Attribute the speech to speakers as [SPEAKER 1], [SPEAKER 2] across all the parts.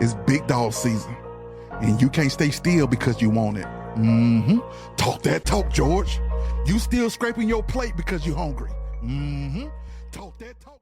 [SPEAKER 1] It's big dog season, and you can't stay still because you want it. Talk that talk, George. You still scraping your plate because you're hungry. Talk that talk.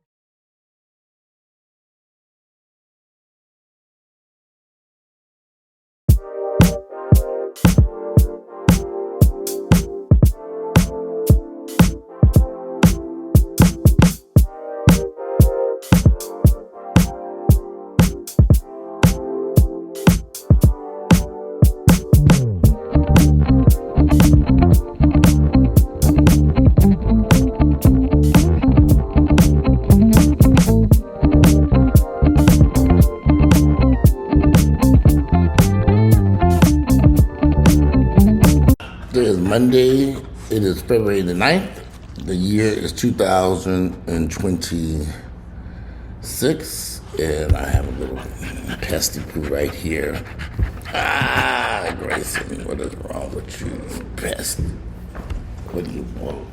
[SPEAKER 2] Today is Monday. It is February the 9th. The year is 2026. And I have a little pesty poo right here. Grayson, what is wrong with you, pest? What do you want?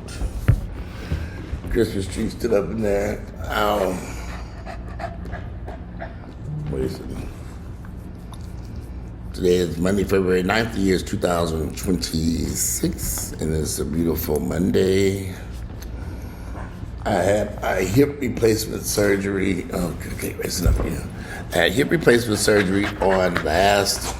[SPEAKER 2] Christmas tree still up in there. Grayson. Today is Monday, February 9th, the year is 2026, and it's a beautiful Monday. I had a hip replacement surgery. Oh, okay, raising up here. I had hip replacement surgery on last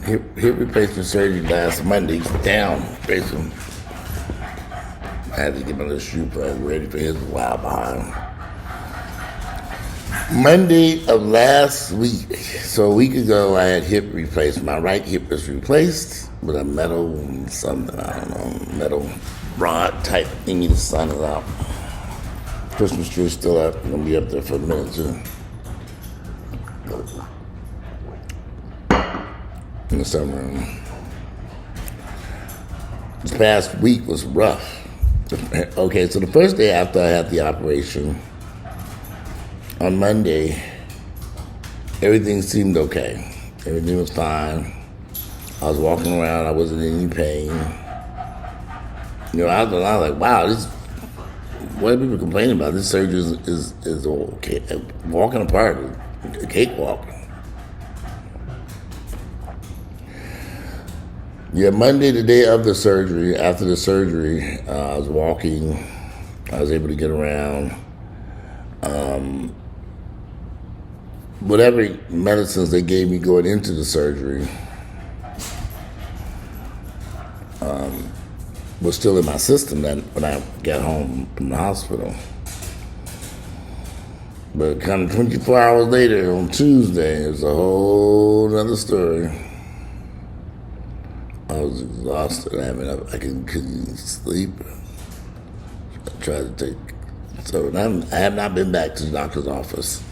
[SPEAKER 2] hip replacement surgery last Monday. Down, Grayson. I had to get my little shoe pad ready for his wild behind. Monday of last week, so a week ago, I had hip replaced. My right hip was replaced with a metal something, I don't know, metal rod type thingy. The sun is out. Christmas tree is still up. I'm gonna be up there for a minute too. In the summer. This past week was rough. Okay, so the first day after I had the operation, on Monday, everything seemed okay. Everything was fine. I was walking around. I wasn't in any pain. I was like, wow, what are people complaining about? This surgery is okay. Walking apart, a cakewalk. Yeah, Monday, the day of the surgery, after the surgery, I was walking. I was able to get around. Whatever medicines they gave me going into the surgery was still in my system when I got home from the hospital. But kind of 24 hours later, on Tuesday, it was a whole other story. I was exhausted. I couldn't sleep. I tried to I have not been back to the doctor's office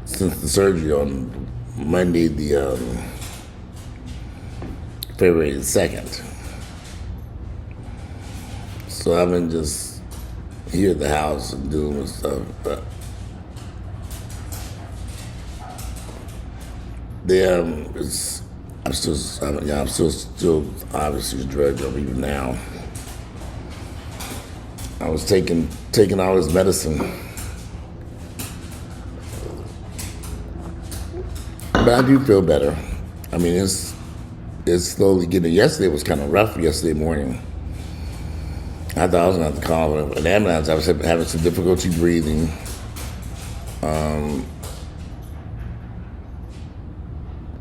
[SPEAKER 2] since the surgery on Monday, the February the 2nd. So I've been just here at the house and dealing with stuff. But I'm still obviously drugged up even now. I was taking all this medicine. But I do feel better. I mean, it's slowly getting. Yesterday was kind of rough. Yesterday morning, I thought I was going to have to call an ambulance. I was having some difficulty breathing. I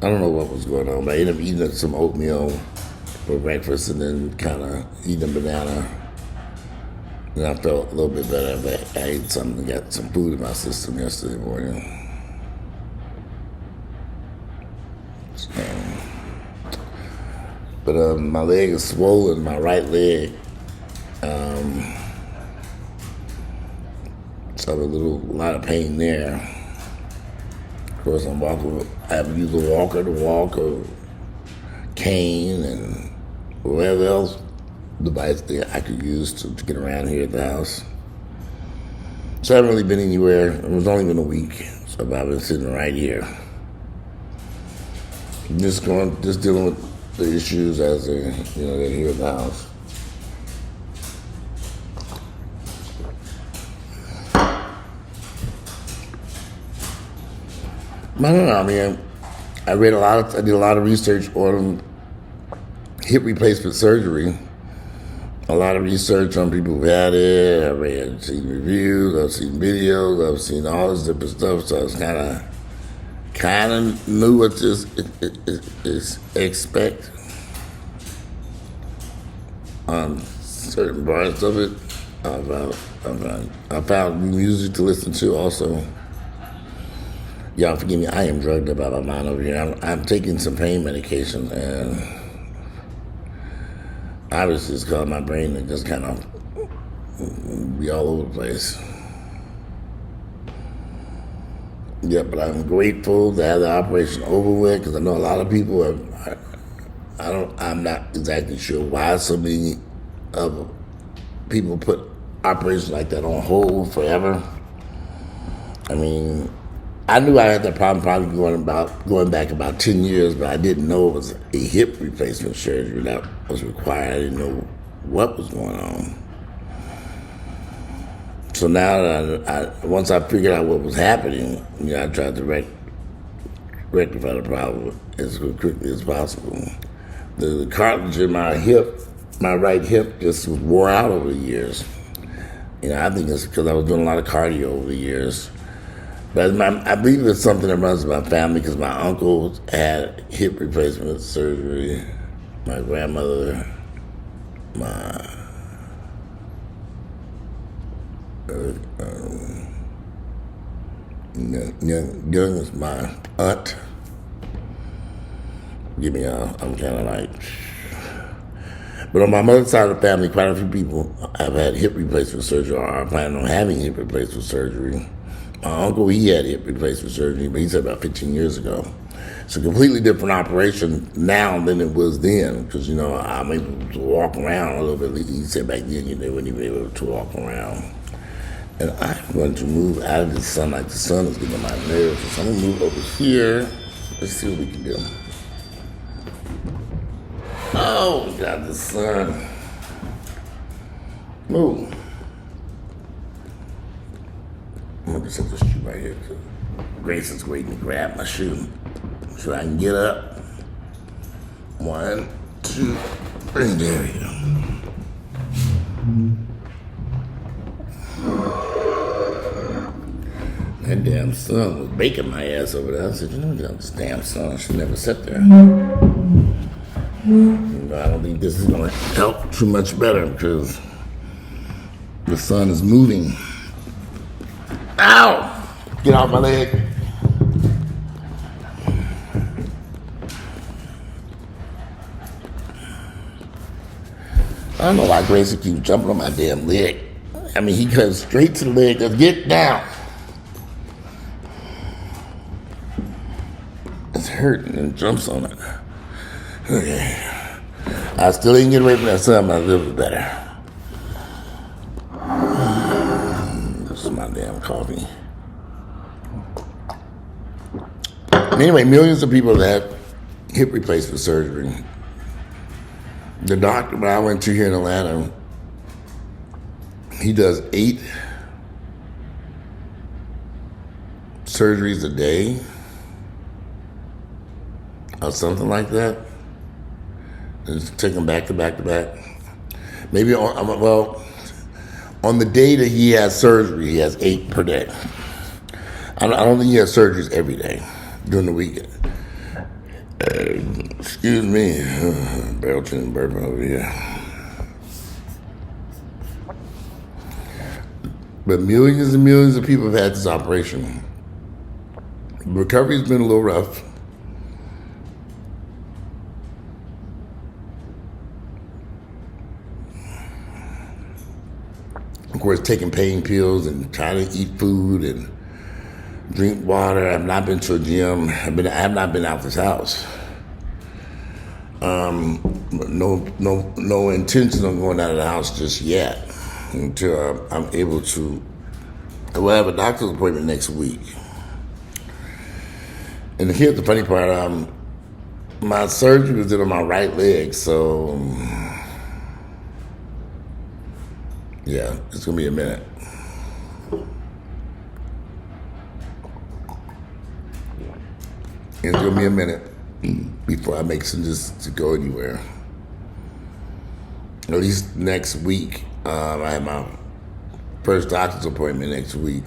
[SPEAKER 2] don't know what was going on, but I ended up eating some oatmeal for breakfast and then kind of eating a banana. And I felt a little bit better, but I ate something, got some food in my system yesterday morning. But my leg is swollen, my right leg. So I have a lot of pain there. Of course, I'm walking. I have to use a walker to walk, or cane, and whatever else device that I could use to get around here at the house. So I haven't really been anywhere. It was only been a week, so I've been sitting right here. Just dealing with the issues as they're here at the house. I don't know. I mean, I did a lot of research on hip replacement surgery. A lot of research on people who had it. Seen reviews, I've seen videos, I've seen all this different stuff. So I was kind of knew what to expect on certain parts of it. I found music to listen to also. Y'all forgive me, I am drugged up out of my mind over here. I'm taking some pain medication, and obviously it's caused my brain to just kind of be all over the place. Yeah, but I'm grateful to have the operation over with, because I know a lot of people I'm not exactly sure why so many of people put operations like that on hold forever. I mean, I knew I had that problem probably going back about 10 years, but I didn't know it was a hip replacement surgery that was required. I didn't know what was going on. So now that once I figured out what was happening, I tried to rectify the problem as quickly as possible. The cartilage in my right hip, just was wore out over the years. I think it's because I was doing a lot of cardio over the years. But I believe it's something that runs in my family, because my uncle had hip replacement surgery. My grandmother, my youngest, my aunt. Give me I'm kind of like. But on my mother's side of the family, quite a few people have had hip replacement surgery or are planning on having hip replacement surgery. My uncle, he had hip replacement surgery, but he said about 15 years ago. It's a completely different operation now than it was then, because, I'm able to walk around a little bit. He said back then they wouldn't even be able to walk around. And I'm going to move out of the sunlight. The sun is getting on my nerves. So I'm going to move over here. Let's see what we can do. Oh, God, the sun. Move. I'm going to set this shoe right here. Grayson's waiting to grab my shoe so I can get up. 1, 2, 3. There we go. That damn sun was baking my ass over there. I said, this damn sun should never sit there. I don't think this is going to help too much better, because the sun is moving. Ow! Get off my leg. I don't know why Grayson keeps jumping on my damn leg. I mean, he comes straight to the leg. Let's get down. It's hurting and jumps on it. Okay. I still didn't get away from that sun, but I live better. This is my damn coffee. Anyway, millions of people have had hip replacement surgery. The doctor that I went to here in Atlanta, he does 8 surgeries a day or something like that. Just take them back to back to back. Maybe on the day that he has surgery, he has 8 per day. I don't think he has surgeries every day during the weekend. Excuse me, belching and burping over here. But millions and millions of people have had this operation. The recovery's been a little rough. Of course, taking pain pills and trying to eat food and drink water. I've not been to a gym. I have not been out this house. No intention of going out of the house just yet until I'm able to. I will have a doctor's appointment next week. And here's the funny part. My surgery was done on my right leg, so yeah, it's gonna be a minute. It's gonna be a minute before I make some just to go anywhere. At least next week. I have my first doctor's appointment next week.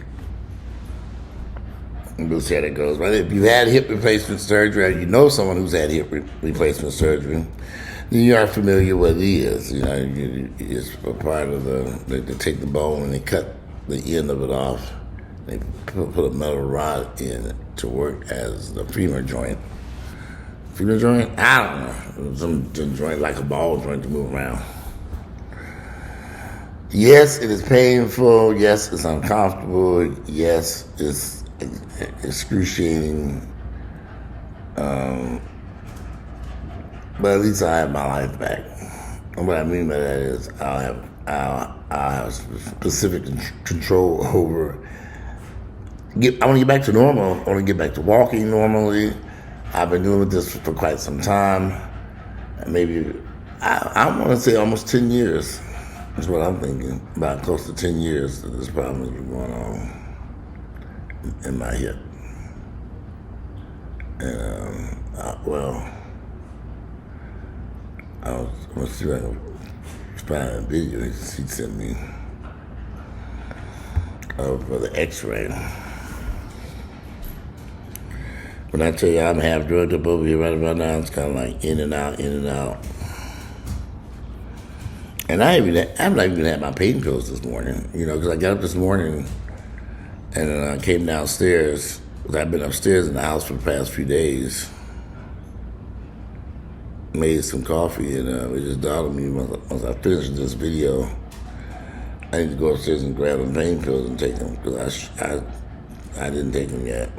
[SPEAKER 2] And we'll see how that goes. But if you had hip replacement surgery, or you know someone who's had hip replacement surgery, then you are familiar with what it is. You know, it's a part of they take the bone and they cut the end of it off. They put a metal rod in it to work as the femur joint. Femur joint? I don't know. Some joint like a ball joint to move around. Yes, it is painful. Yes, it's uncomfortable. Yes, it's excruciating. But at least I have my life back. And what I mean by that is I'll have specific control over. I want to get back to normal. I want to get back to walking normally. I've been dealing with this for quite some time. Maybe I want to say almost 10 years. That's what I'm thinking. About close to 10 years that this problem has been going on in my hip. And, I'm going to see if I can find a video he sent me for the x-ray. When I tell you I'm half drugged up over here right about now, it's kind of like in and out, in and out. And I've not even had my pain pills this morning, you know, because I got up this morning and then I came downstairs. Because I've been upstairs in the house for the past few days. Made some coffee and it just dawned on me once I finished this video, I need to go upstairs and grab them pain pills and take them because I didn't take them yet.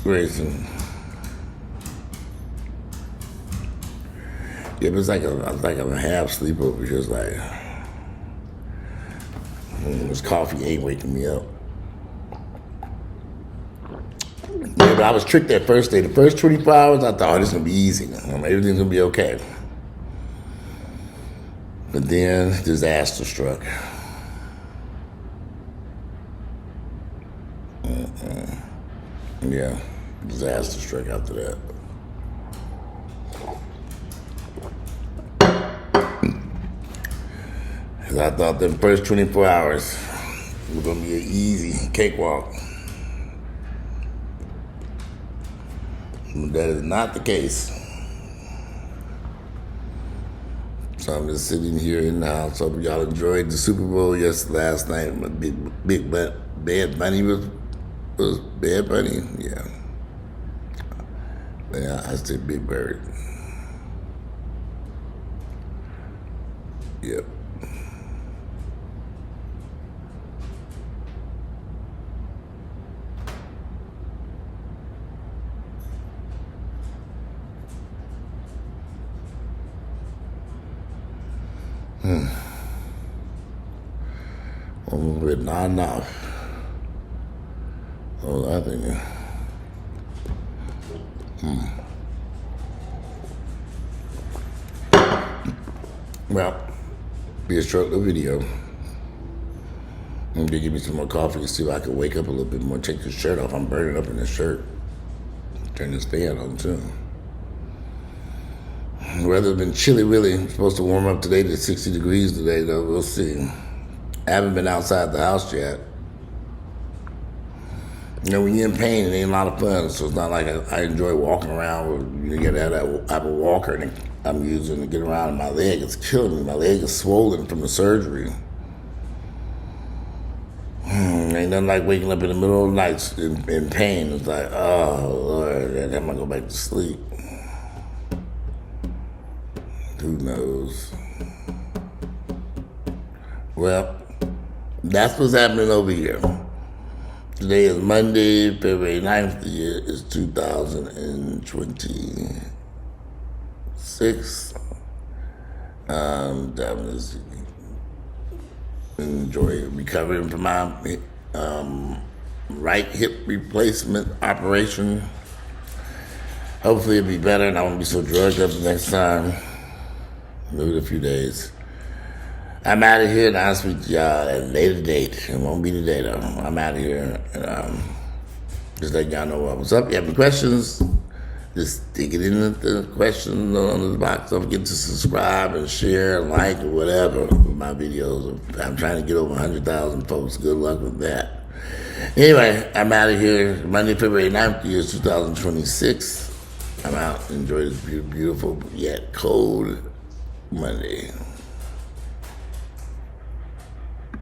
[SPEAKER 2] Grayson. Yeah, but it's like I'm a half sleepover. Just like this coffee ain't waking me up. Yeah, but I was tricked that first day. The first 24 hours, I thought, oh, this is gonna be easy. Everything's gonna be okay. But then disaster struck. Yeah, disaster struck after that. Because I thought the first 24 hours was going to be an easy cakewalk. But that is not the case. So I'm just sitting here in the house. Hope y'all enjoyed the Super Bowl last night. My Bad Bunny was Bad Bunny, yeah. Yeah, I said Big Bird. Yep. With not enough. Oh, I think. Well, be a short little video. I'm gonna give me some more coffee and see if I can wake up a little bit more. Take this shirt off. I'm burning up in this shirt. Turn this fan on too. The weather's been chilly, really. It's supposed to warm up today to 60 degrees today, though. We'll see. I haven't been outside the house yet. You know, when you're in pain, it ain't a lot of fun. So it's not like I enjoy walking around. You gotta have a walker and I'm using to get around. And my leg is killing me. My leg is swollen from the surgery. Ain't nothing like waking up in the middle of the night in pain. It's like, oh, Lord, I'm gonna go back to sleep. Who knows? Well, that's what's happening over here. Today is Monday, February 9th. The year is 2026. I'm just recovering from my right hip replacement operation. Hopefully it'll be better and I won't be so drugged up the next time. Maybe in a few days. I'm out of here, and I'll speak to y'all at a later date. It won't be today, though. I'm out of here, and just let y'all know what's up. If you have any questions, just stick it in the question on the box. Don't forget to subscribe and share and like or whatever with my videos. I'm trying to get over 100,000 folks. Good luck with that. Anyway, I'm out of here. Monday, February 9th, year 2026. I'm out. Enjoy this beautiful yet cold Monday.